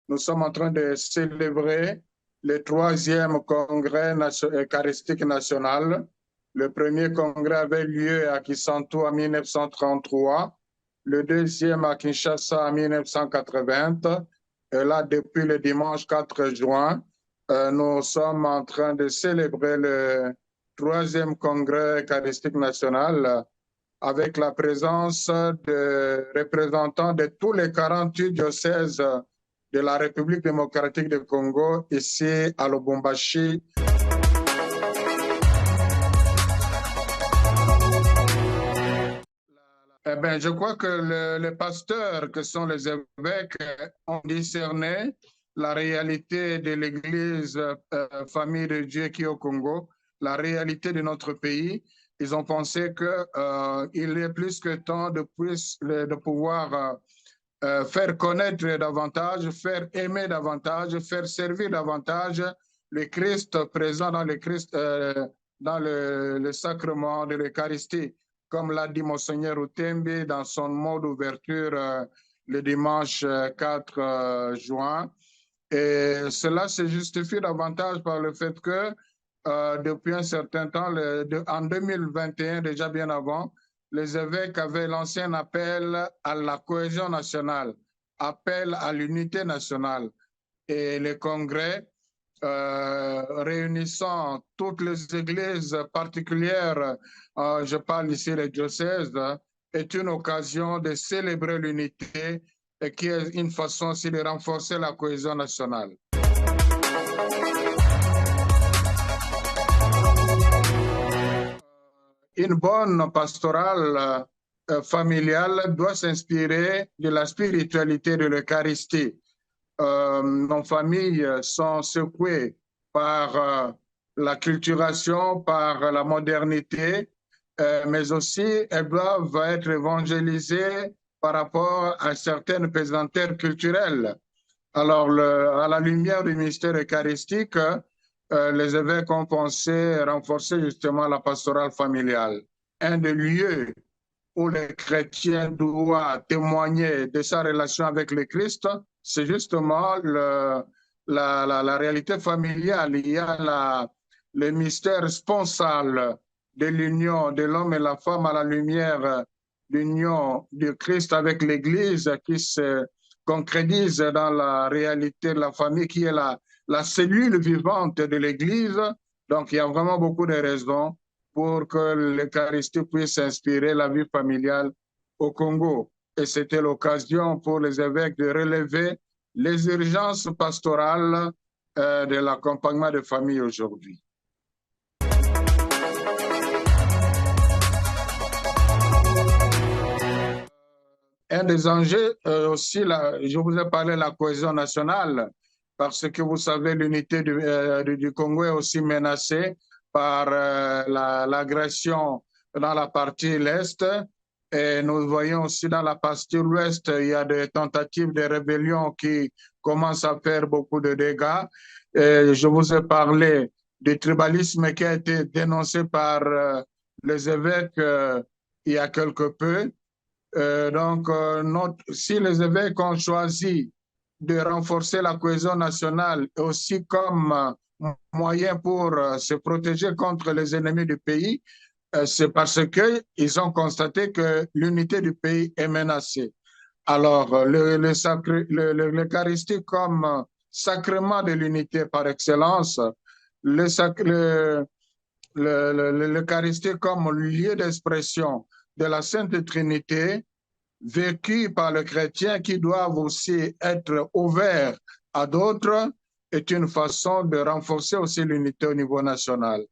nous sommes en train de célébrer le 3e congrès eucharistique national. Le premier congrès avait lieu à Kisantu en 1933, le deuxième à Kinshasa en 1980. Et là, depuis le dimanche 4 juin, nous sommes en train de célébrer le 3e congrès eucharistique national avec la présence de représentants de tous les 48 diocèses de la République démocratique du Congo, ici à Lubumbashi. Eh bien, je crois que les pasteurs, que sont les évêques, ont discerné la réalité de l'Église famille de Dieu qui est au Congo, la réalité de notre pays. Ils ont pensé qu'il est plus que temps de pouvoir faire connaître davantage, faire aimer davantage, faire servir davantage le Christ présent dans le sacrement de l'Eucharistie, comme l'a dit Monseigneur Utembi dans son mot d'ouverture le dimanche 4 juin. Et cela se justifie davantage par le fait que depuis un certain temps, en 2021, déjà bien avant, les évêques avaient lancé un appel à la cohésion nationale, appel à l'unité nationale. Et les congrès réunissant toutes les églises particulières, je parle ici des diocèses, est une occasion de célébrer l'unité et qui est une façon aussi de renforcer la cohésion nationale. Une bonne pastorale familiale doit s'inspirer de la spiritualité de l'Eucharistie. Nos familles sont secouées par la culturation, par la modernité, mais aussi elles doivent être évangélisées par rapport à certaines pesanteurs culturelles. Alors, à la lumière du mystère eucharistique, les évêques ont pensé renforcer justement la pastorale familiale. Un des lieux où les chrétiens doivent témoigner de sa relation avec le Christ, c'est justement la réalité familiale. Il y a le mystère sponsal de l'union de l'homme et la femme à la lumière de l'union du Christ avec l'Église qui se concrétise dans la réalité de la famille qui est la cellule vivante de l'Église. Donc, il y a vraiment beaucoup de raisons pour que l'Eucharistie puisse inspirer la vie familiale au Congo. Et c'était l'occasion pour les évêques de relever les urgences pastorales de l'accompagnement de famille aujourd'hui. Un des enjeux aussi, je vous ai parlé de la cohésion nationale, parce que vous savez, l'unité du Congo est aussi menacée par l'agression dans la partie l'Est. Et nous voyons aussi dans la partie ouest, il y a des tentatives de rébellion qui commencent à faire beaucoup de dégâts. Et je vous ai parlé du tribalisme qui a été dénoncé par les évêques il y a quelque peu. Si les évêques ont choisi de renforcer la cohésion nationale et aussi comme moyen pour se protéger contre les ennemis du pays, c'est parce qu'ils ont constaté que l'unité du pays est menacée. Alors, l'Eucharistie comme sacrement de l'unité par excellence, l'Eucharistie comme lieu d'expression de la Sainte Trinité, vécu par les chrétiens qui doivent aussi être ouverts à d'autres, est une façon de renforcer aussi l'unité au niveau national.